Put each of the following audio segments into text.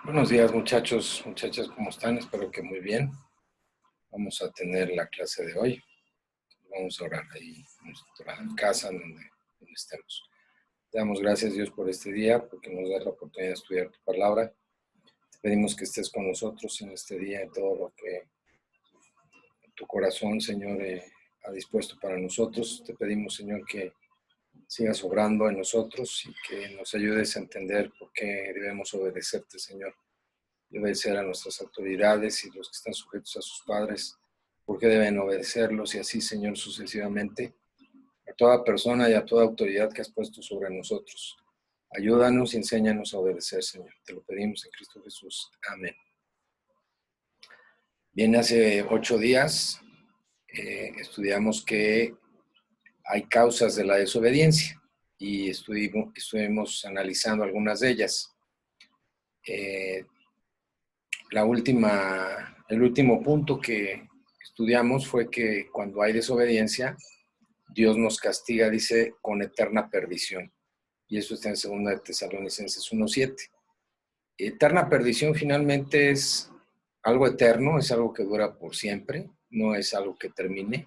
Buenos días, muchachos, muchachas, ¿cómo están? Espero que muy bien. Vamos a tener la clase de hoy. Vamos a orar ahí en nuestra casa, donde estemos. Te damos gracias, Dios, por este día, porque nos da la oportunidad de estudiar tu palabra. Te pedimos que estés con nosotros en este día, en todo lo que tu corazón, Señor, ha dispuesto para nosotros. Te pedimos, Señor, que sigas obrando en nosotros y que nos ayudes a entender por qué debemos obedecerte, Señor. Y obedecer a nuestras autoridades y los que están sujetos a sus padres, porque deben obedecerlos y así, Señor, sucesivamente, a toda persona y a toda autoridad que has puesto sobre nosotros. Ayúdanos y enséñanos a obedecer, Señor. Te lo pedimos en Cristo Jesús. Amén. Bien, hace 8 días estudiamos que hay causas de la desobediencia y estuvimos analizando algunas de ellas. El último punto que estudiamos fue que cuando hay desobediencia, Dios nos castiga, dice, con eterna perdición. Y eso está en 2 Tesalonicenses 1:7. Eterna perdición finalmente es algo eterno, es algo que dura por siempre, no es algo que termine.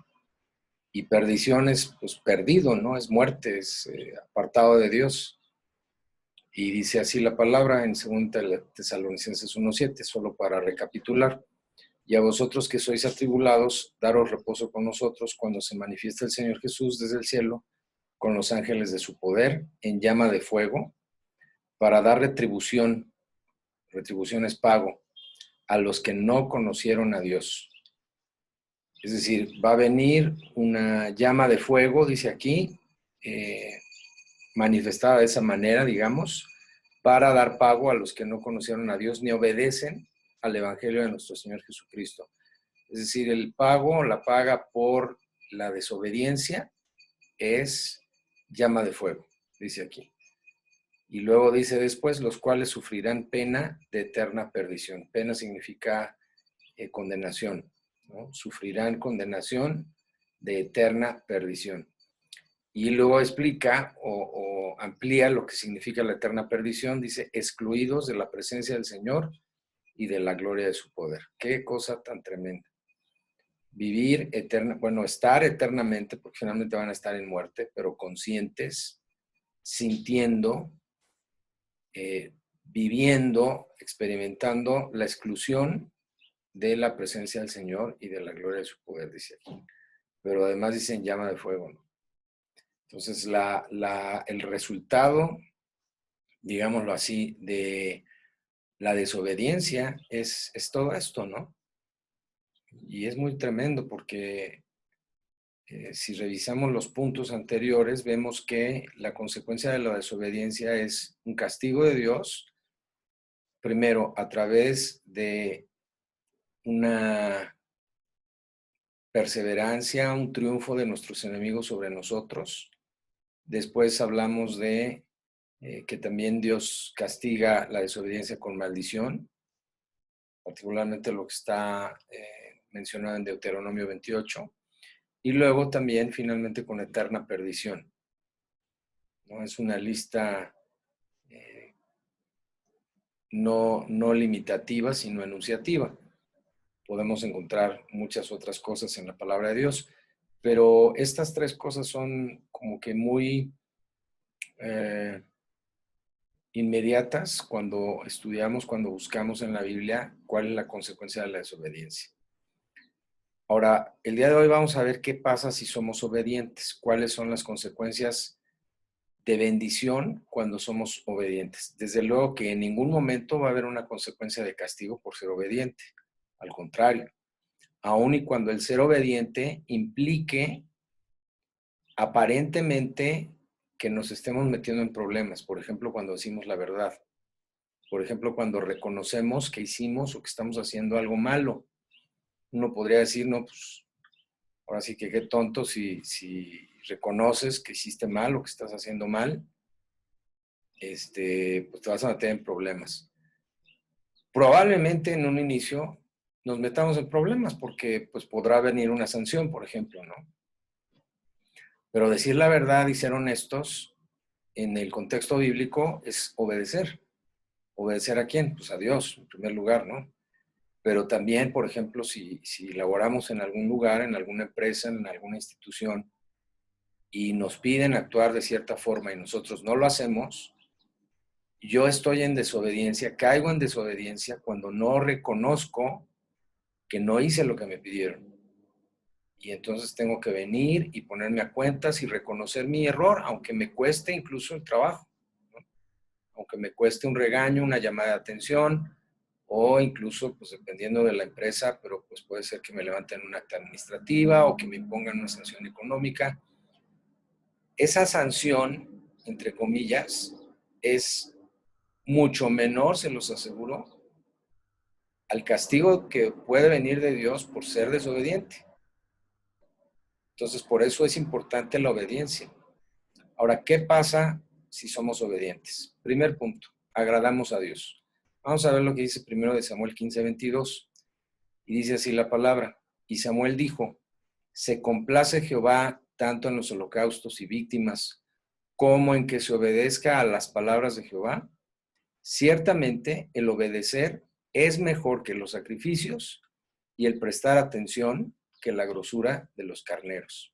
Y perdición es pues perdido, ¿no? Es muerte, es apartado de Dios. Y dice así la palabra en 2 Tesalonicenses 1:7, solo para recapitular. Y a vosotros que sois atribulados, daros reposo con nosotros cuando se manifiesta el Señor Jesús desde el cielo, con los ángeles de su poder, en llama de fuego, para dar retribución es pago, a los que no conocieron a Dios. Es decir, va a venir una llama de fuego, dice aquí, manifestada de esa manera, digamos, para dar pago a los que no conocieron a Dios ni obedecen al Evangelio de nuestro Señor Jesucristo. Es decir, el pago, la paga por la desobediencia es llama de fuego, dice aquí. Y luego dice después, los cuales sufrirán pena de eterna perdición. Pena significa condenación, ¿no? Sufrirán condenación de eterna perdición. Y luego explica o amplía lo que significa la eterna perdición. Dice, excluidos de la presencia del Señor y de la gloria de su poder. Qué cosa tan tremenda. Vivir estar eternamente, porque finalmente van a estar en muerte, pero conscientes, sintiendo, viviendo, experimentando la exclusión de la presencia del Señor y de la gloria de su poder, dice aquí. Pero además dicen llama de fuego, ¿no? Entonces, el resultado, digámoslo así, de la desobediencia es todo esto, ¿no? Y es muy tremendo porque si revisamos los puntos anteriores, vemos que la consecuencia de la desobediencia es un castigo de Dios, primero a través de una perseverancia, un triunfo de nuestros enemigos sobre nosotros. Después hablamos de que también Dios castiga la desobediencia con maldición, particularmente lo que está mencionado en Deuteronomio 28. Y luego también, finalmente, con eterna perdición, ¿no? Es una lista no limitativa, sino enunciativa. Podemos encontrar muchas otras cosas en la palabra de Dios, pero estas 3 cosas son como que muy inmediatas cuando estudiamos, cuando buscamos en la Biblia cuál es la consecuencia de la desobediencia. Ahora, el día de hoy vamos a ver qué pasa si somos obedientes, cuáles son las consecuencias de bendición cuando somos obedientes. Desde luego que en ningún momento va a haber una consecuencia de castigo por ser obediente. Al contrario, aun y cuando el ser obediente implique aparentemente que nos estemos metiendo en problemas, por ejemplo, cuando decimos la verdad, por ejemplo, cuando reconocemos que hicimos o que estamos haciendo algo malo. Uno podría decir, no, pues ahora sí que qué tonto si reconoces que hiciste mal o que estás haciendo mal, pues te vas a meter en problemas. Probablemente en un inicio nos metamos en problemas porque pues podrá venir una sanción, por ejemplo, ¿no? Pero decir la verdad y ser honestos en el contexto bíblico es obedecer. ¿Obedecer a quién? Pues a Dios, en primer lugar, ¿no? Pero también, por ejemplo, si laboramos en algún lugar, en alguna empresa, en alguna institución, y nos piden actuar de cierta forma y nosotros no lo hacemos, yo estoy en desobediencia, caigo en desobediencia cuando no reconozco que no hice lo que me pidieron. Y entonces tengo que venir y ponerme a cuentas y reconocer mi error, aunque me cueste incluso el trabajo, ¿no? Aunque me cueste un regaño, una llamada de atención, o incluso, pues dependiendo de la empresa, pero pues puede ser que me levanten una acta administrativa o que me impongan una sanción económica. Esa sanción, entre comillas, es mucho menor, se los aseguro, al castigo que puede venir de Dios por ser desobediente. Entonces, por eso es importante la obediencia. Ahora, ¿qué pasa si somos obedientes? Primer punto, agradamos a Dios. Vamos a ver lo que dice primero de Samuel 15:22. Y dice así la palabra. Y Samuel dijo, se complace Jehová tanto en los holocaustos y víctimas como en que se obedezca a las palabras de Jehová. Ciertamente, el obedecer es mejor que los sacrificios y el prestar atención que la grosura de los carneros.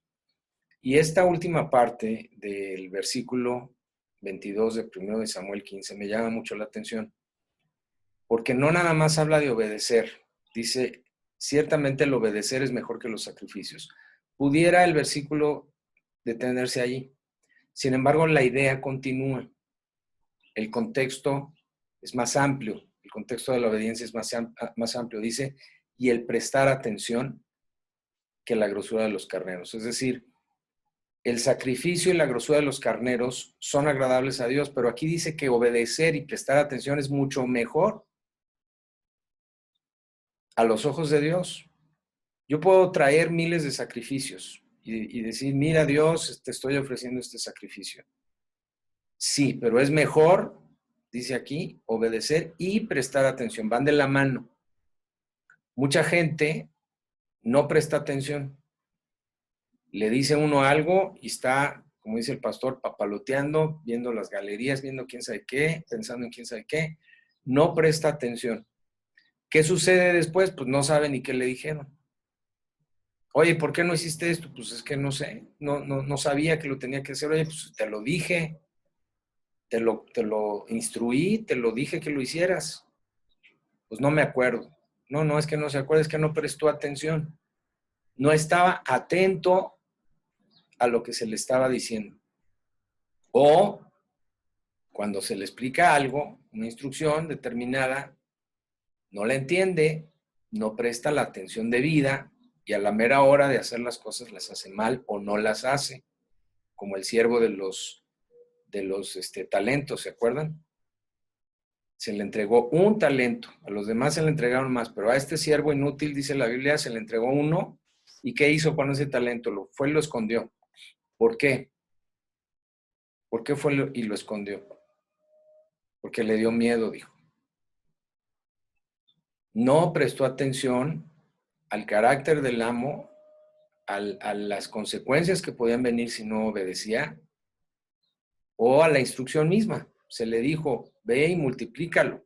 Y esta última parte del versículo 22 de 1 de Samuel 15 me llama mucho la atención, porque no nada más habla de obedecer, dice, ciertamente el obedecer es mejor que los sacrificios. Pudiera el versículo detenerse allí, sin embargo la idea continúa, el contexto es más amplio, el contexto de la obediencia es más amplio, dice, y el prestar atención que la grosura de los carneros, es decir, el sacrificio y la grosura de los carneros son agradables a Dios, pero aquí dice que obedecer y prestar atención es mucho mejor a los ojos de Dios. Yo puedo traer miles de sacrificios y decir, mira Dios, te estoy ofreciendo este sacrificio. Sí, pero es mejor, dice aquí, obedecer y prestar atención. Van de la mano. Mucha gente no presta atención. Le dice uno algo y está, como dice el pastor, papaloteando, viendo las galerías, viendo quién sabe qué, pensando en quién sabe qué. No presta atención. ¿Qué sucede después? Pues no sabe ni qué le dijeron. Oye, ¿por qué no hiciste esto? Pues es que no sé, no sabía que lo tenía que hacer. Oye, pues te lo dije, te lo instruí, te lo dije que lo hicieras. Pues no me acuerdo. No, es que no se acuerda, es que no prestó atención. No estaba atento a lo que se le estaba diciendo. O cuando se le explica algo, una instrucción determinada, no la entiende, no presta la atención debida y a la mera hora de hacer las cosas las hace mal o no las hace, como el siervo de los talentos, ¿se acuerdan? Se le entregó un talento, a los demás se le entregaron más, pero a este siervo inútil, dice la Biblia, se le entregó uno. ¿Y qué hizo con ese talento? Lo fue y lo escondió. ¿Por qué? ¿Por qué fue y lo escondió? Porque le dio miedo, dijo. No prestó atención al carácter del amo, a las consecuencias que podían venir si no obedecía, o a la instrucción misma. Se le dijo, ve y multiplícalo.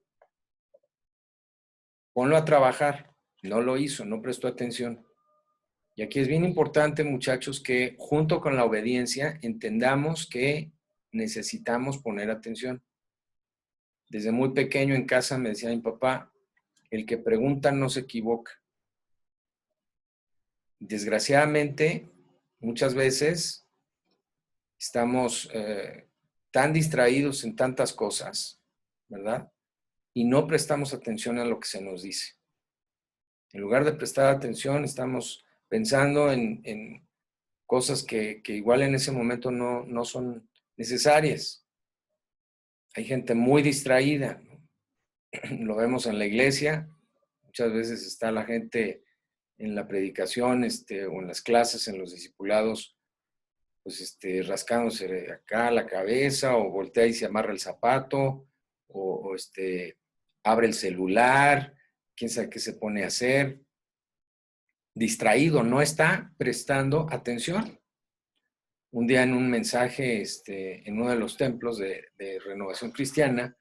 Ponlo a trabajar. No lo hizo, no prestó atención. Y aquí es bien importante, muchachos, que junto con la obediencia entendamos que necesitamos poner atención. Desde muy pequeño en casa me decía mi papá, el que pregunta no se equivoca. Desgraciadamente, muchas veces estamos tan distraídos en tantas cosas, ¿verdad? Y no prestamos atención a lo que se nos dice. En lugar de prestar atención, estamos pensando en cosas que igual en ese momento no son necesarias. Hay gente muy distraída, ¿no? Lo vemos en la iglesia, muchas veces está la gente en la predicación o en las clases, en los discipulados, pues rascándose acá la cabeza o voltea y se amarra el zapato o abre el celular, quién sabe qué se pone a hacer. Distraído, no está prestando atención. Un día en un mensaje en uno de los templos de Renovación Cristiana,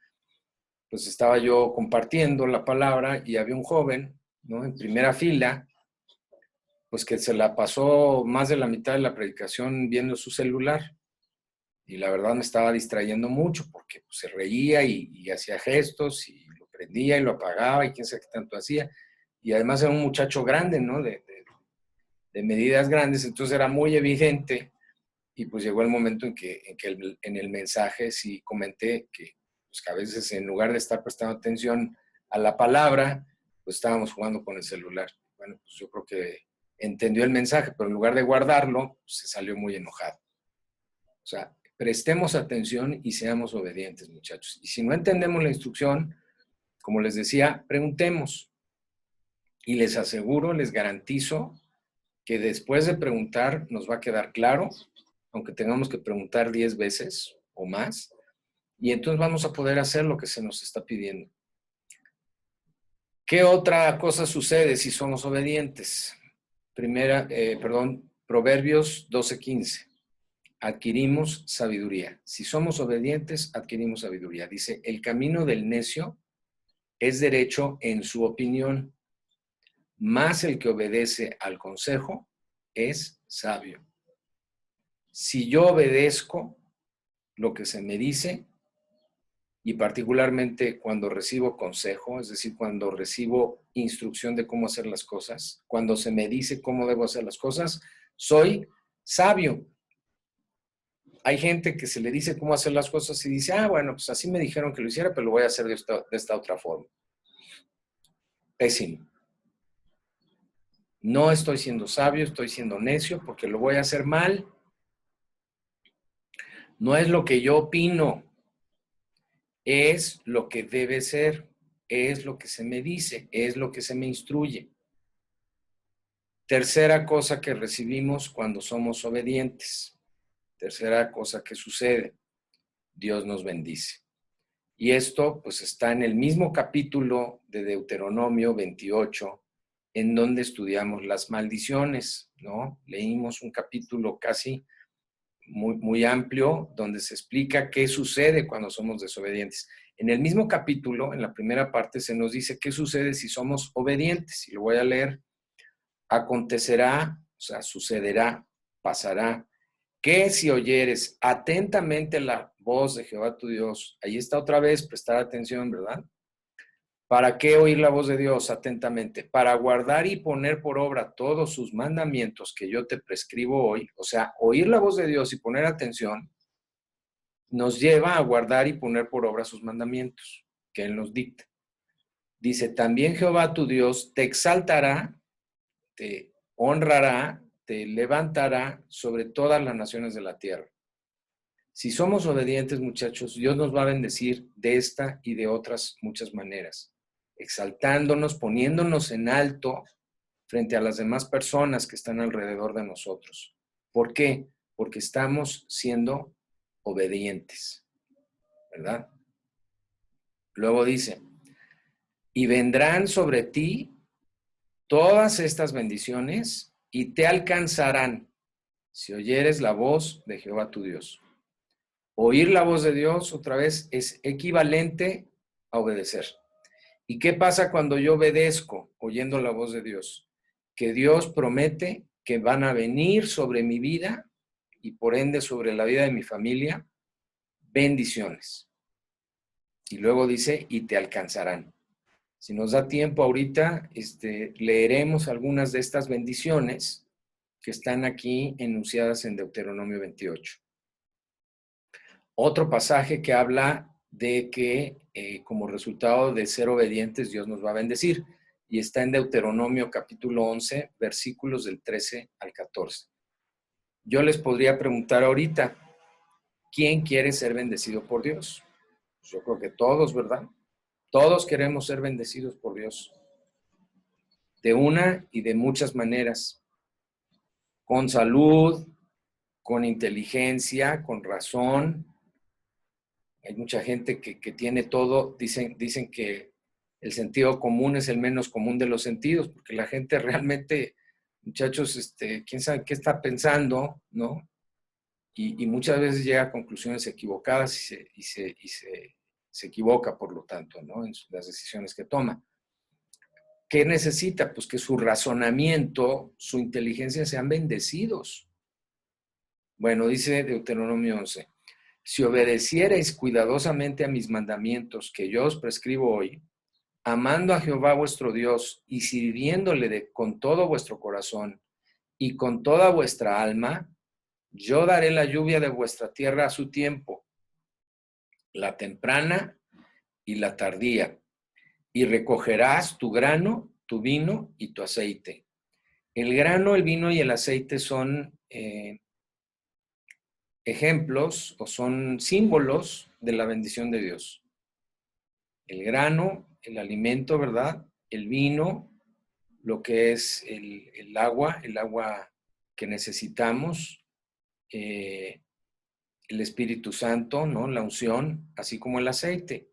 pues estaba yo compartiendo la palabra y había un joven, ¿no? En primera fila, pues que se la pasó más de la mitad de la predicación viendo su celular. Y la verdad me estaba distrayendo mucho porque pues, se reía y hacía gestos y lo prendía y lo apagaba y quién sabe qué tanto hacía. Y además era un muchacho grande, ¿no? De medidas grandes, entonces era muy evidente. Y pues llegó el momento en el mensaje sí comenté pues, que a veces en lugar de estar prestando atención a la palabra, pues estábamos jugando con el celular. Bueno, pues yo creo que entendió el mensaje, pero en lugar de guardarlo, pues, se salió muy enojado. O sea, prestemos atención y seamos obedientes, muchachos. Y si no entendemos la instrucción, como les decía, preguntemos. Y les aseguro, les garantizo que después de preguntar nos va a quedar claro, aunque tengamos que preguntar 10 veces o más, y entonces vamos a poder hacer lo que se nos está pidiendo. ¿Qué otra cosa sucede si somos obedientes? Proverbios 12:15. Adquirimos sabiduría. Si somos obedientes, adquirimos sabiduría. Dice, el camino del necio es derecho en su opinión, mas el que obedece al consejo es sabio. Si yo obedezco lo que se me dice, y particularmente cuando recibo consejo, es decir, cuando recibo instrucción de cómo hacer las cosas, cuando se me dice cómo debo hacer las cosas, soy sabio. Hay gente que se le dice cómo hacer las cosas y dice, bueno, pues así me dijeron que lo hiciera, pero lo voy a hacer de esta otra forma. Pésimo. No estoy siendo sabio, estoy siendo necio porque lo voy a hacer mal. No es lo que yo opino, es lo que debe ser, es lo que se me dice, es lo que se me instruye. Tercera cosa que recibimos cuando somos obedientes. Tercera cosa que sucede, Dios nos bendice. Y esto pues está en el mismo capítulo de Deuteronomio 28, en donde estudiamos las maldiciones, ¿no? Leímos un capítulo casi muy amplio donde se explica qué sucede cuando somos desobedientes. En el mismo capítulo, en la primera parte, se nos dice qué sucede si somos obedientes. Y lo voy a leer. Acontecerá, o sea, sucederá, pasará, que si oyeres atentamente la voz de Jehová tu Dios, ahí está otra vez, prestar atención, ¿verdad? ¿Para qué oír la voz de Dios atentamente? Para guardar y poner por obra todos sus mandamientos que yo te prescribo hoy. O sea, oír la voz de Dios y poner atención nos lleva a guardar y poner por obra sus mandamientos que Él nos dicta. Dice, también Jehová tu Dios te exaltará, te honrará, te levantará sobre todas las naciones de la tierra. Si somos obedientes, muchachos, Dios nos va a bendecir de esta y de otras muchas maneras, exaltándonos, poniéndonos en alto frente a las demás personas que están alrededor de nosotros. ¿Por qué? Porque estamos siendo obedientes, ¿verdad? Luego dice, y vendrán sobre ti todas estas bendiciones y te alcanzarán si oyeres la voz de Jehová tu Dios. Oír la voz de Dios, otra vez, es equivalente a obedecer. ¿Y qué pasa cuando yo obedezco oyendo la voz de Dios? Que Dios promete que van a venir sobre mi vida y por ende sobre la vida de mi familia bendiciones. Y luego dice, y te alcanzarán. Si nos da tiempo ahorita, leeremos algunas de estas bendiciones que están aquí enunciadas en Deuteronomio 28. Otro pasaje que habla de que como resultado de ser obedientes Dios nos va a bendecir y está en Deuteronomio capítulo 11, versículos del 13 al 14. Yo les podría preguntar ahorita, ¿quién quiere ser bendecido por Dios? Pues yo creo que todos, ¿verdad? Todos queremos ser bendecidos por Dios. De una y de muchas maneras. Con salud, con inteligencia, con razón. Hay mucha gente que tiene todo, dicen que el sentido común es el menos común de los sentidos, porque la gente realmente, muchachos, quién sabe qué está pensando, ¿no? Y muchas veces llega a conclusiones equivocadas y se se equivoca, por lo tanto, ¿no? En las decisiones que toma. ¿Qué necesita? Pues que su razonamiento, su inteligencia sean bendecidos. Bueno, dice Deuteronomio 11, si obedeciereis cuidadosamente a mis mandamientos que yo os prescribo hoy, amando a Jehová vuestro Dios y sirviéndole con todo vuestro corazón y con toda vuestra alma, yo daré la lluvia de vuestra tierra a su tiempo, la temprana y la tardía, y recogerás tu grano, tu vino y tu aceite. El grano, el vino y el aceite son ejemplos o son símbolos de la bendición de Dios. El grano, el alimento, ¿verdad? El vino, lo que es el agua que necesitamos, el Espíritu Santo, ¿no? La unción, así como el aceite.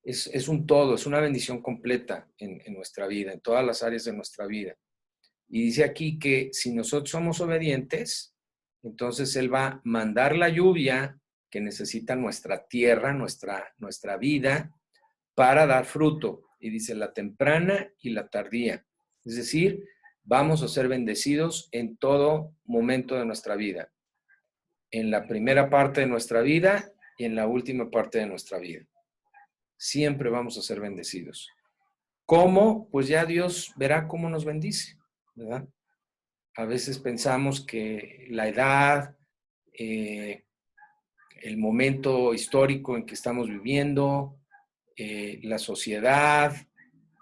Es un todo, es una bendición completa en nuestra vida, en todas las áreas de nuestra vida. Y dice aquí que si nosotros somos obedientes, entonces Él va a mandar la lluvia que necesita nuestra tierra, nuestra vida, para dar fruto. Y dice la temprana y la tardía. Es decir, vamos a ser bendecidos en todo momento de nuestra vida. En la primera parte de nuestra vida y en la última parte de nuestra vida. Siempre vamos a ser bendecidos. ¿Cómo? Pues ya Dios verá cómo nos bendice, ¿verdad? A veces pensamos que la edad, el momento histórico en que estamos viviendo, la sociedad,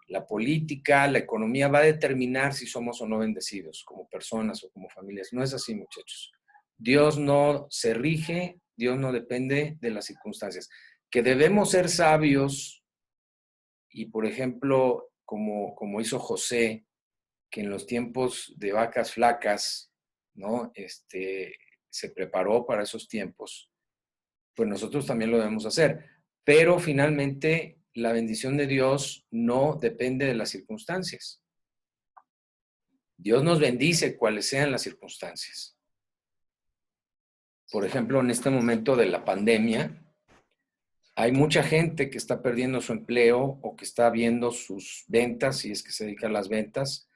la política, la economía va a determinar si somos o no bendecidos como personas o como familias. No es así, muchachos. Dios no se rige, Dios no depende de las circunstancias. Que debemos ser sabios y, por ejemplo, como hizo José, que en los tiempos de vacas flacas, ¿no? Se preparó para esos tiempos, pues nosotros también lo debemos hacer. Pero finalmente la bendición de Dios no depende de las circunstancias. Dios nos bendice cuales sean las circunstancias. Por ejemplo, en este momento de la pandemia, hay mucha gente que está perdiendo su empleo o que está viendo sus ventas, si es que se dedica a las ventas,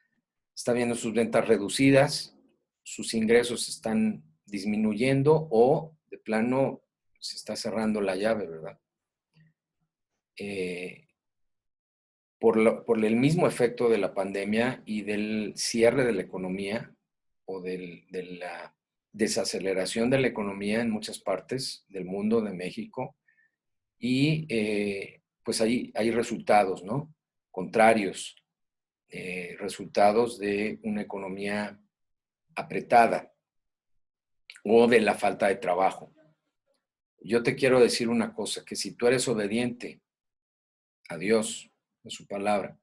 está viendo sus ventas reducidas, sus ingresos están disminuyendo o de plano se está cerrando la llave, ¿verdad? Por el mismo efecto de la pandemia y del cierre de la economía o de la desaceleración de la economía en muchas partes del mundo, de México, y pues hay resultados, ¿no? Contrarios, resultados de una economía apretada o de la falta de trabajo. Yo te quiero decir una cosa, que si tú eres obediente a Dios, a su palabra,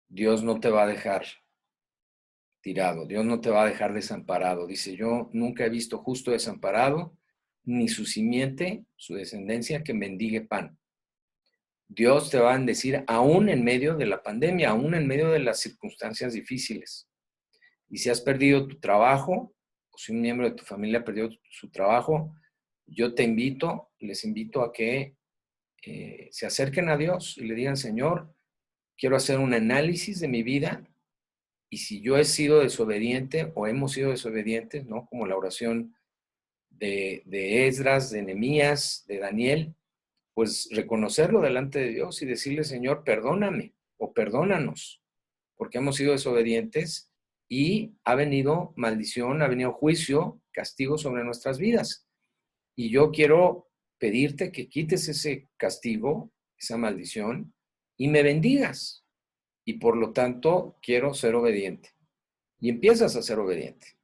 Dios no te va a dejar tirado, Dios no te va a dejar desamparado. Dice, yo nunca he visto justo desamparado, ni su simiente, su descendencia, que mendigue pan. Dios te va a bendecir aún en medio de la pandemia, aún en medio de las circunstancias difíciles. Y si has perdido tu trabajo, o si un miembro de tu familia ha perdido su trabajo, yo les invito a que se acerquen a Dios y le digan, Señor, quiero hacer un análisis de mi vida y si yo he sido desobediente o hemos sido desobedientes, ¿no? Como la oración de Esdras, de Nehemías, de Daniel, pues reconocerlo delante de Dios y decirle, Señor, perdóname o perdónanos, porque hemos sido desobedientes y ha venido maldición, ha venido juicio, castigo sobre nuestras vidas. Y yo quiero pedirte que quites ese castigo, esa maldición, y me bendigas. Y por lo tanto, quiero ser obediente. Y empiezas a ser obediente.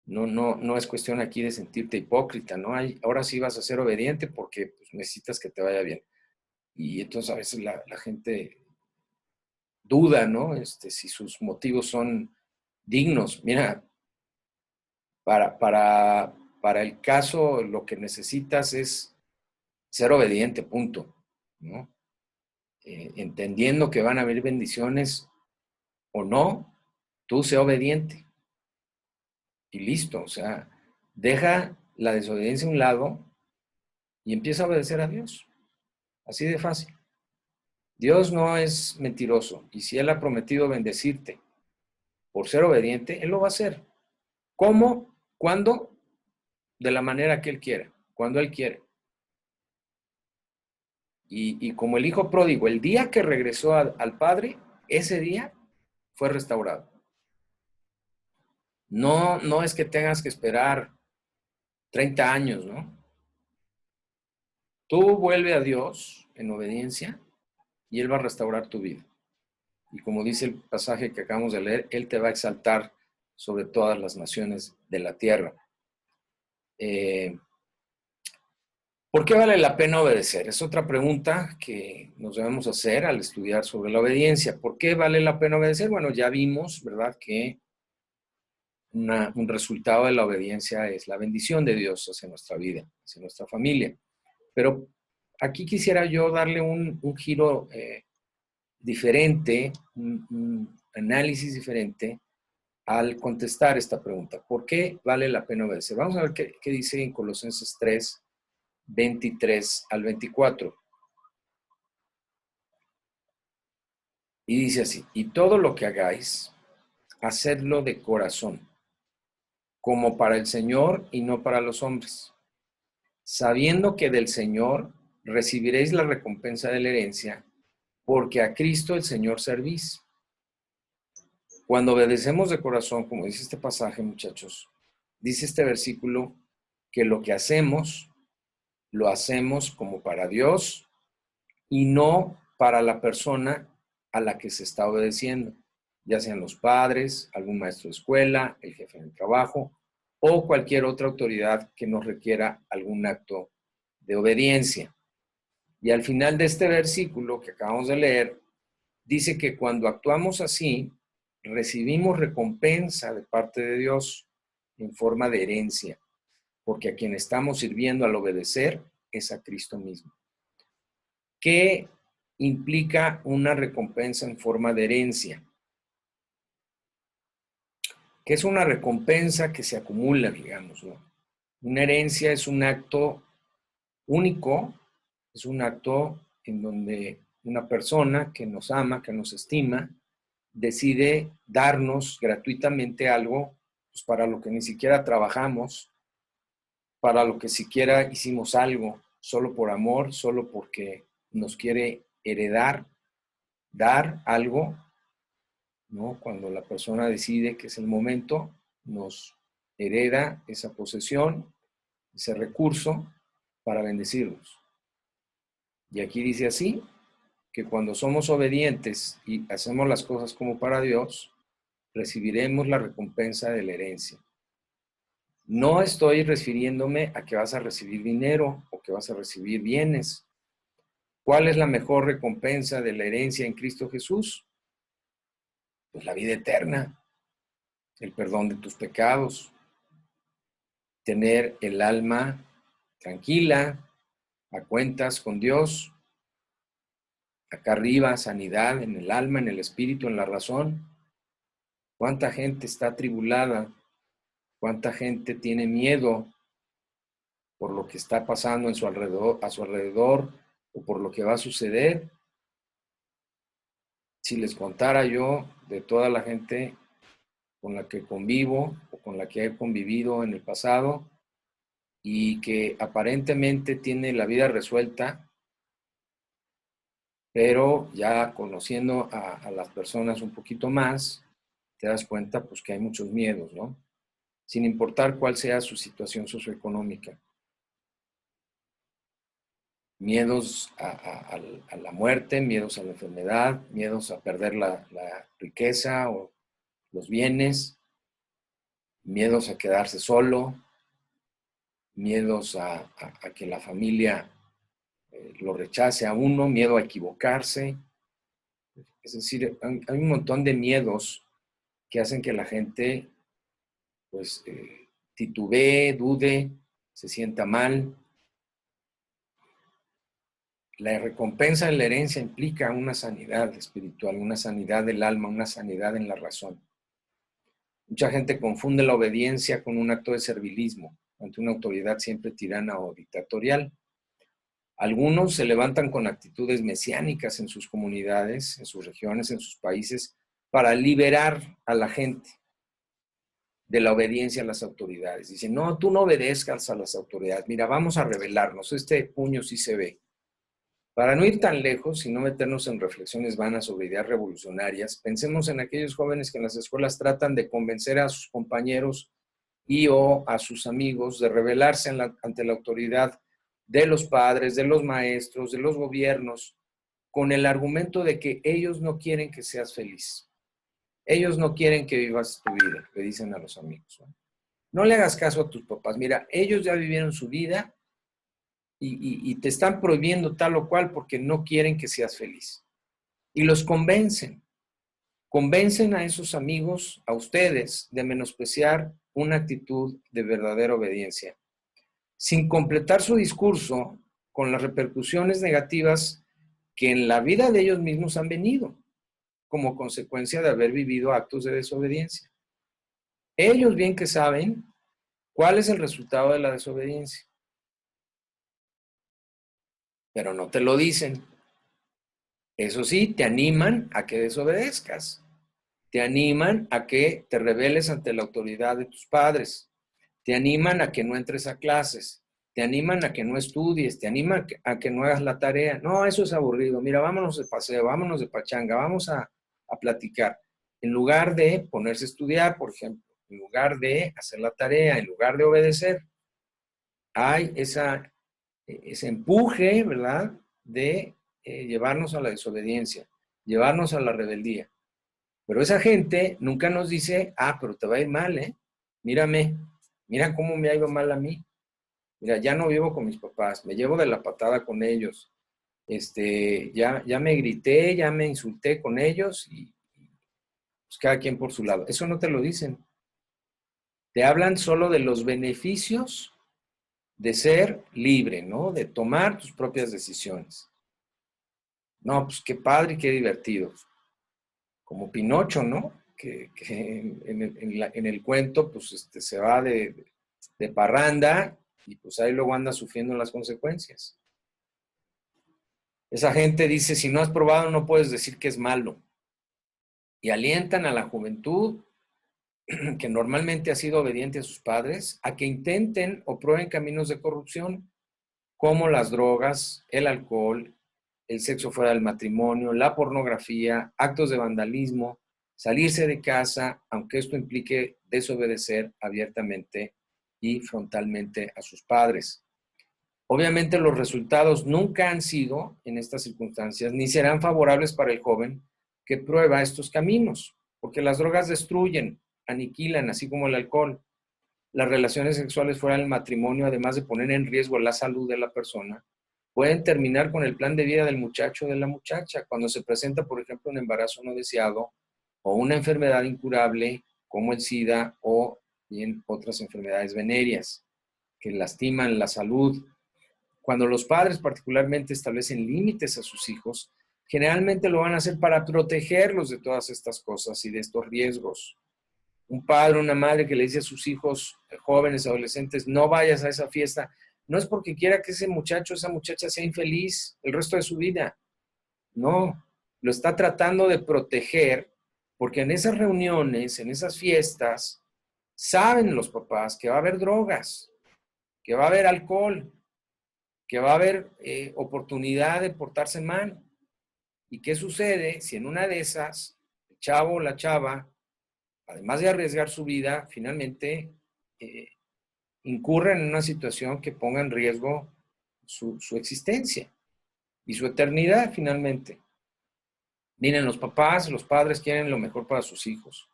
No es cuestión aquí de sentirte hipócrita, ¿no? Ahora sí vas a ser obediente porque pues, necesitas que te vaya bien. Y entonces a veces la gente duda, ¿no? Si sus motivos son dignos. Mira, para el caso lo que necesitas es ser obediente, punto, ¿no? Entendiendo que van a haber bendiciones o no, tú sé obediente. Y listo, o sea, deja la desobediencia a un lado y empieza a obedecer a Dios. Así de fácil. Dios no es mentiroso. Y si Él ha prometido bendecirte por ser obediente, Él lo va a hacer. ¿Cómo? ¿Cuándo? De la manera que Él quiera, cuando Él quiere. Y como el hijo pródigo, el día que regresó al Padre, ese día fue restaurado. No, no es que tengas que esperar 30 años, ¿no? Tú vuelve a Dios en obediencia y Él va a restaurar tu vida. Y como dice el pasaje que acabamos de leer, Él te va a exaltar sobre todas las naciones de la tierra. ¿Por qué vale la pena obedecer? Es otra pregunta que nos debemos hacer al estudiar sobre la obediencia. ¿Por qué vale la pena obedecer? Bueno, ya vimos, ¿verdad?, que un resultado de la obediencia es la bendición de Dios hacia nuestra vida, hacia nuestra familia. Pero aquí quisiera yo darle un giro diferente, un análisis diferente al contestar esta pregunta. ¿Por qué vale la pena obedecer? Vamos a ver qué dice en Colosenses 3, 23 al 24. Y dice así: y todo lo que hagáis, hacedlo de corazón, como para el Señor y no para los hombres, sabiendo que del Señor recibiréis la recompensa de la herencia, porque a Cristo el Señor servís. Cuando obedecemos de corazón, como dice este pasaje, muchachos, dice este versículo que lo que hacemos, lo hacemos como para Dios y no para la persona a la que se está obedeciendo, ya sean los padres, algún maestro de escuela, el jefe del trabajo o cualquier otra autoridad que nos requiera algún acto de obediencia. Y al final de este versículo que acabamos de leer, dice que cuando actuamos así, recibimos recompensa de parte de Dios en forma de herencia, porque a quien estamos sirviendo al obedecer es a Cristo mismo. ¿Qué implica una recompensa en forma de herencia? ¿Qué es una recompensa que se acumula, digamos, ¿no? Una herencia es un acto único, es un acto en donde una persona que nos ama, que nos estima, decide darnos gratuitamente algo, pues para lo que ni siquiera trabajamos, para lo que siquiera hicimos algo, solo por amor, solo porque nos quiere heredar, dar algo, ¿no? Cuando la persona decide que es el momento, nos hereda esa posesión, ese recurso para bendecirnos. Y aquí dice así, que cuando somos obedientes y hacemos las cosas como para Dios, recibiremos la recompensa de la herencia. No estoy refiriéndome a que vas a recibir dinero o que vas a recibir bienes. ¿Cuál es la mejor recompensa de la herencia en Cristo Jesús? Pues la vida eterna, el perdón de tus pecados, tener el alma tranquila, a cuentas con Dios, acá arriba, sanidad en el alma, en el espíritu, en la razón. ¿Cuánta gente está atribulada? ¿Cuánta gente tiene miedo por lo que está pasando en su alrededor, a su alrededor o por lo que va a suceder? Si les contara yo de toda la gente con la que convivo o con la que he convivido en el pasado y que aparentemente tiene la vida resuelta, pero ya conociendo a las personas un poquito más, te das cuenta pues que hay muchos miedos, ¿no? Sin importar cuál sea su situación socioeconómica. Miedos a la muerte, miedos a la enfermedad, miedos a perder la riqueza o los bienes, miedos a quedarse solo, miedos a que la familia lo rechace a uno, miedo a equivocarse. Es decir, hay un montón de miedos que hacen que la gente pues titubee, dude, se sienta mal. La recompensa de la herencia implica una sanidad espiritual, una sanidad del alma, una sanidad en la razón. Mucha gente confunde la obediencia con un acto de servilismo ante una autoridad siempre tirana o dictatorial. Algunos se levantan con actitudes mesiánicas en sus comunidades, en sus regiones, en sus países, para liberar a la gente de la obediencia a las autoridades. Dicen, no, tú no obedezcas a las autoridades. Mira, vamos a rebelarnos. Este puño sí se ve. Para no ir tan lejos y no meternos en reflexiones vanas sobre ideas revolucionarias, pensemos en aquellos jóvenes que en las escuelas tratan de convencer a sus compañeros y o a sus amigos de rebelarse ante la autoridad de los padres, de los maestros, de los gobiernos, con el argumento de que ellos no quieren que seas feliz. Ellos no quieren que vivas tu vida, le dicen a los amigos. No le hagas caso a tus papás. Mira, ellos ya vivieron su vida y te están prohibiendo tal o cual porque no quieren que seas feliz. Y los convencen a esos amigos, a ustedes, de menospreciar una actitud de verdadera obediencia, sin completar su discurso con las repercusiones negativas que en la vida de ellos mismos han venido, como consecuencia de haber vivido actos de desobediencia. Ellos bien que saben cuál es el resultado de la desobediencia, pero no te lo dicen. Eso sí, te animan a que desobedezcas. Te animan a que te rebeles ante la autoridad de tus padres. Te animan a que no entres a clases. Te animan a que no estudies. Te animan a que no hagas la tarea. No, eso es aburrido. Mira, vámonos de paseo, vámonos de pachanga, vamos a platicar. En lugar de ponerse a estudiar, por ejemplo, en lugar de hacer la tarea, en lugar de obedecer, hay ese empuje, ¿verdad?, de llevarnos a la desobediencia, llevarnos a la rebeldía. Pero esa gente nunca nos dice, pero te va a ir mal, ¿eh? Mírame, mira cómo me ha ido mal a mí. Mira, ya no vivo con mis papás, me llevo de la patada con ellos. Ya me grité, ya me insulté con ellos y pues cada quien por su lado. Eso no te lo dicen. Te hablan solo de los beneficios de ser libre, ¿no? De tomar tus propias decisiones. No, pues qué padre y qué divertido. Como Pinocho, ¿no? Que en el cuento, pues se va de parranda y pues ahí luego anda sufriendo las consecuencias. Esa gente dice, si no has probado no puedes decir que es malo. Y alientan a la juventud, que normalmente ha sido obediente a sus padres, a que intenten o prueben caminos de corrupción, como las drogas, el alcohol, el sexo fuera del matrimonio, la pornografía, actos de vandalismo, salirse de casa, aunque esto implique desobedecer abiertamente y frontalmente a sus padres. Obviamente los resultados nunca han sido, en estas circunstancias, ni serán favorables para el joven que prueba estos caminos, porque las drogas destruyen, aniquilan, así como el alcohol. Las relaciones sexuales fuera del matrimonio, además de poner en riesgo la salud de la persona, pueden terminar con el plan de vida del muchacho o de la muchacha cuando se presenta, por ejemplo, un embarazo no deseado o una enfermedad incurable como el SIDA o bien otras enfermedades venéreas que lastiman la salud. Cuando los padres particularmente establecen límites a sus hijos, generalmente lo van a hacer para protegerlos de todas estas cosas y de estos riesgos. Un padre o una madre que le dice a sus hijos jóvenes, adolescentes, no vayas a esa fiesta, no es porque quiera que ese muchacho o esa muchacha sea infeliz el resto de su vida. No, lo está tratando de proteger porque en esas reuniones, en esas fiestas, saben los papás que va a haber drogas, que va a haber alcohol, que va a haber oportunidad de portarse mal. ¿Y qué sucede si en una de esas, el chavo o la chava, además de arriesgar su vida, finalmente incurren en una situación que ponga en riesgo su existencia y su eternidad finalmente? Miren, los papás, los padres quieren lo mejor para sus hijos.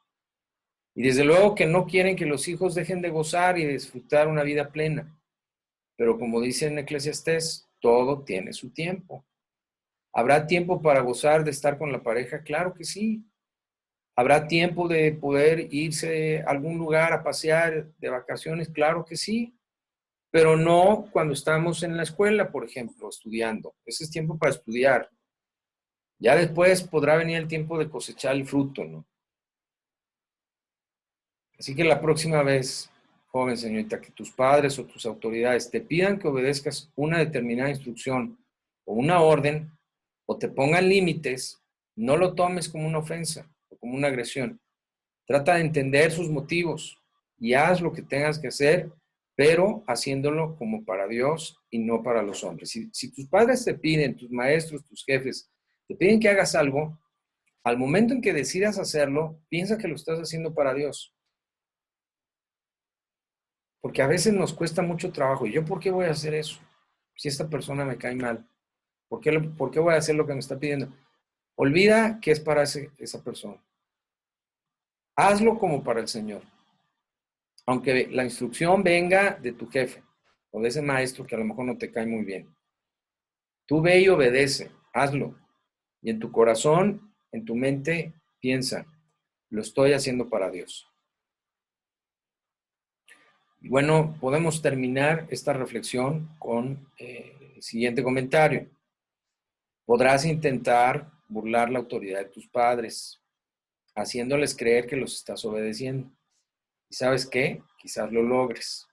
Y desde luego que no quieren que los hijos dejen de gozar y de disfrutar una vida plena. Pero como dice en Eclesiastés, todo tiene su tiempo. ¿Habrá tiempo para gozar de estar con la pareja? Claro que sí. ¿Habrá tiempo de poder irse a algún lugar a pasear de vacaciones? Claro que sí. Pero no cuando estamos en la escuela, por ejemplo, estudiando. Ese es tiempo para estudiar. Ya después podrá venir el tiempo de cosechar el fruto, ¿no? Así que la próxima vez joven señorita, que tus padres o tus autoridades te pidan que obedezcas una determinada instrucción o una orden o te pongan límites, no lo tomes como una ofensa o como una agresión. Trata de entender sus motivos y haz lo que tengas que hacer, pero haciéndolo como para Dios y no para los hombres. Si tus padres te piden, tus maestros, tus jefes, te piden que hagas algo, al momento en que decidas hacerlo, piensa que lo estás haciendo para Dios. Porque a veces nos cuesta mucho trabajo. ¿Y yo por qué voy a hacer eso? Si esta persona me cae mal, ¿por qué voy a hacer lo que me está pidiendo? Olvida que es para esa persona. Hazlo como para el Señor. Aunque la instrucción venga de tu jefe o de ese maestro que a lo mejor no te cae muy bien. Tú ve y obedece, hazlo. Y en tu corazón, en tu mente, piensa, lo estoy haciendo para Dios. Bueno, podemos terminar esta reflexión con el siguiente comentario. Podrás intentar burlar la autoridad de tus padres, haciéndoles creer que los estás obedeciendo. ¿Y sabes qué? Quizás lo logres.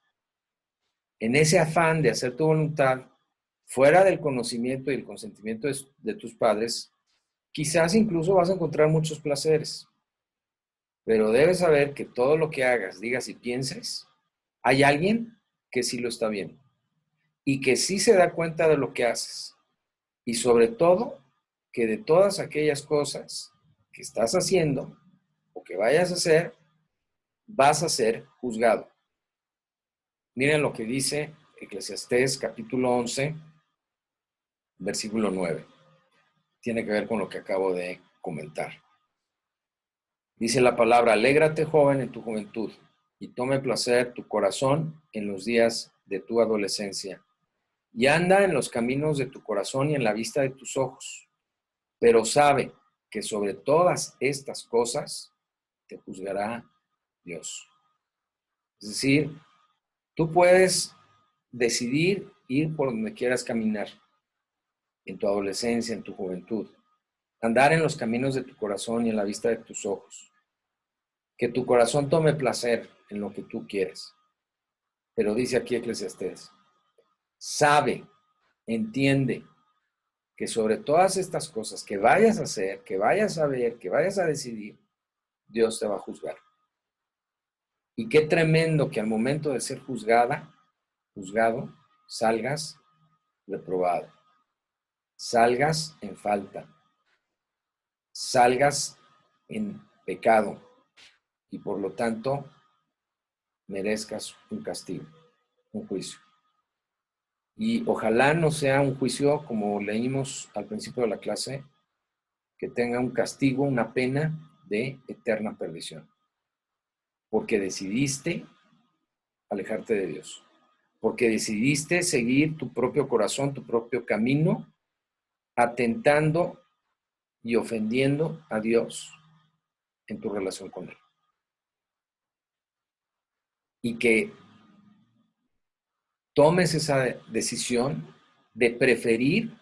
En ese afán de hacer tu voluntad, fuera del conocimiento y el consentimiento de tus padres, quizás incluso vas a encontrar muchos placeres. Pero debes saber que todo lo que hagas, digas y pienses, hay alguien que sí lo está viendo y que sí se da cuenta de lo que haces. Y sobre todo, que de todas aquellas cosas que estás haciendo o que vayas a hacer, vas a ser juzgado. Miren lo que dice Eclesiastés capítulo 11, versículo 9. Tiene que ver con lo que acabo de comentar. Dice la palabra, alégrate joven en tu juventud y tome placer tu corazón en los días de tu adolescencia. Y anda en los caminos de tu corazón y en la vista de tus ojos. Pero sabe que sobre todas estas cosas te juzgará Dios. Es decir, tú puedes decidir ir por donde quieras caminar, en tu adolescencia, en tu juventud. Andar en los caminos de tu corazón y en la vista de tus ojos. Que tu corazón tome placer en lo que tú quieres. Pero dice aquí Eclesiastés, sabe, entiende que sobre todas estas cosas que vayas a hacer, que vayas a ver, que vayas a decidir, Dios te va a juzgar. Y qué tremendo que al momento de ser juzgado, salgas reprobado, salgas en falta, salgas en pecado y por lo tanto merezcas un castigo, un juicio. Y ojalá no sea un juicio, como leímos al principio de la clase, que tenga un castigo, una pena de eterna perdición. Porque decidiste alejarte de Dios. Porque decidiste seguir tu propio corazón, tu propio camino, atentando y ofendiendo a Dios en tu relación con Él. Y que tomes esa decisión de preferir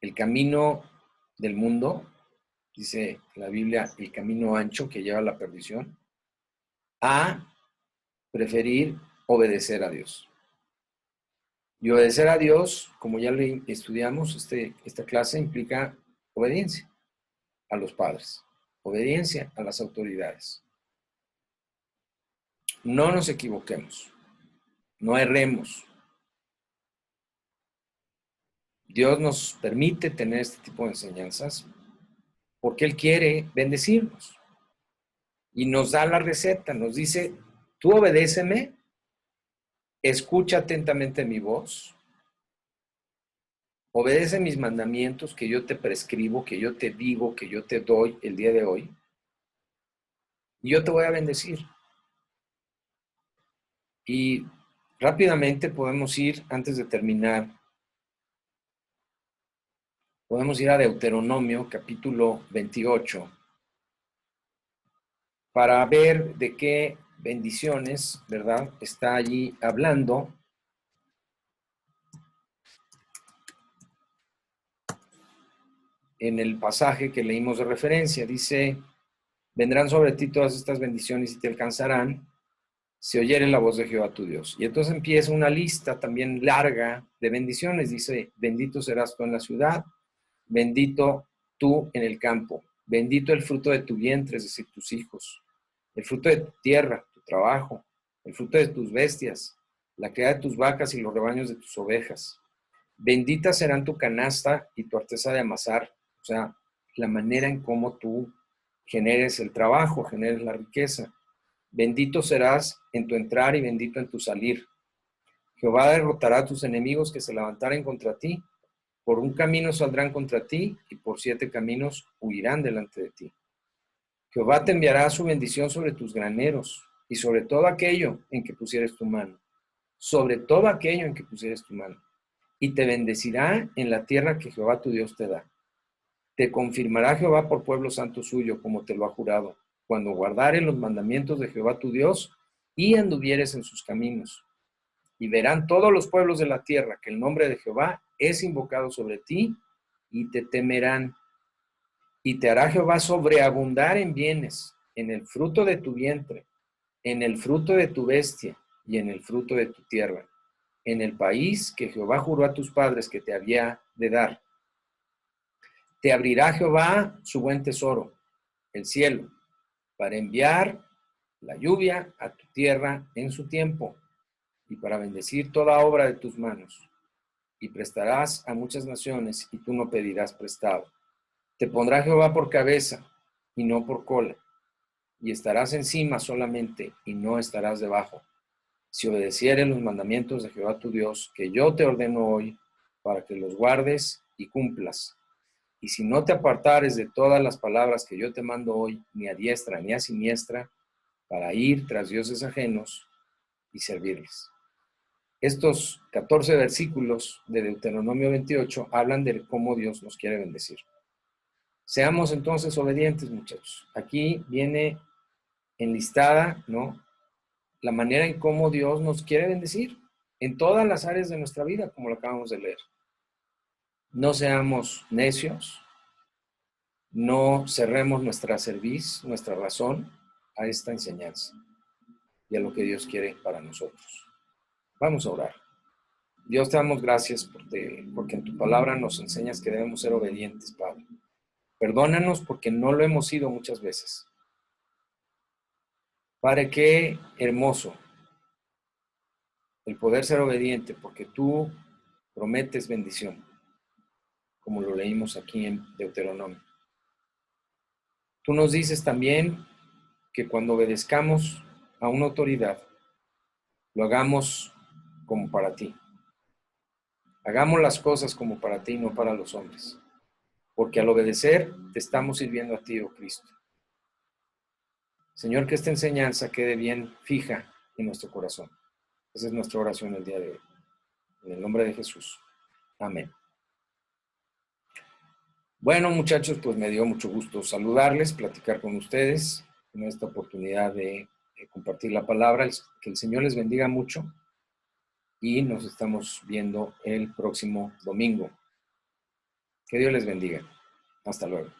el camino del mundo, dice la Biblia, el camino ancho que lleva a la perdición, a preferir obedecer a Dios. Y obedecer a Dios, como ya le estudiamos, esta clase implica obediencia a los padres, obediencia a las autoridades. No nos equivoquemos, no erremos. Dios nos permite tener este tipo de enseñanzas porque Él quiere bendecirnos y nos da la receta, nos dice, tú obedéceme, escucha atentamente mi voz, obedece mis mandamientos que yo te prescribo, que yo te digo, que yo te doy el día de hoy, y yo te voy a bendecir. Y rápidamente podemos ir, antes de terminar, podemos ir a Deuteronomio, capítulo 28, para ver de qué bendiciones, ¿verdad?, está allí hablando. En el pasaje que leímos de referencia, dice, vendrán sobre ti todas estas bendiciones y te alcanzarán si oyere la voz de Jehová tu Dios. Y entonces empieza una lista también larga de bendiciones. Dice, bendito serás tú en la ciudad, bendito tú en el campo, bendito el fruto de tu vientre, es decir, tus hijos, el fruto de tu tierra, tu trabajo, el fruto de tus bestias, la cría de tus vacas y los rebaños de tus ovejas. Benditas serán tu canasta y tu arteza de amasar, o sea, la manera en cómo tú generes el trabajo, generes la riqueza. Bendito serás en tu entrar y bendito en tu salir. Jehová derrotará a tus enemigos que se levantaren contra ti. Por un camino saldrán contra ti y por 7 caminos huirán delante de ti. Jehová te enviará su bendición sobre tus graneros y sobre todo aquello en que pusieres tu mano. Sobre todo aquello en que pusieres tu mano. Y te bendecirá en la tierra que Jehová tu Dios te da. Te confirmará Jehová por pueblo santo suyo, como te lo ha jurado, cuando guardares los mandamientos de Jehová tu Dios y anduvieres en sus caminos. Y verán todos los pueblos de la tierra que el nombre de Jehová es invocado sobre ti y te temerán. Y te hará Jehová sobreabundar en bienes, en el fruto de tu vientre, en el fruto de tu bestia y en el fruto de tu tierra, en el país que Jehová juró a tus padres que te había de dar. Te abrirá Jehová su buen tesoro, el cielo, para enviar la lluvia a tu tierra en su tiempo y para bendecir toda obra de tus manos. Y prestarás a muchas naciones y tú no pedirás prestado. Te pondrá Jehová por cabeza y no por cola, y estarás encima solamente y no estarás debajo, si obedecieres los mandamientos de Jehová tu Dios, que yo te ordeno hoy, para que los guardes y cumplas. Y si no te apartares de todas las palabras que yo te mando hoy, ni a diestra ni a siniestra, para ir tras dioses ajenos y servirles. Estos 14 versículos de Deuteronomio 28 hablan de cómo Dios nos quiere bendecir. Seamos entonces obedientes, muchachos. Aquí viene enlistada, ¿no?, la manera en cómo Dios nos quiere bendecir en todas las áreas de nuestra vida, como lo acabamos de leer. No seamos necios, no cerremos nuestra cerviz, nuestra razón a esta enseñanza y a lo que Dios quiere para nosotros. Vamos a orar. Dios, te damos gracias porque en tu palabra nos enseñas que debemos ser obedientes, Padre. Perdónanos porque no lo hemos sido muchas veces. Padre, qué hermoso el poder ser obediente, porque tú prometes bendición, como lo leímos aquí en Deuteronomio. Tú nos dices también que cuando obedezcamos a una autoridad, lo hagamos como para ti. Hagamos las cosas como para ti, no para los hombres. Porque al obedecer, te estamos sirviendo a ti, oh Cristo. Señor, que esta enseñanza quede bien fija en nuestro corazón. Esa es nuestra oración el día de hoy. En el nombre de Jesús. Amén. Bueno, muchachos, pues me dio mucho gusto saludarles, platicar con ustedes en esta oportunidad de compartir la palabra. Que el Señor les bendiga mucho y nos estamos viendo el próximo domingo. Que Dios les bendiga. Hasta luego.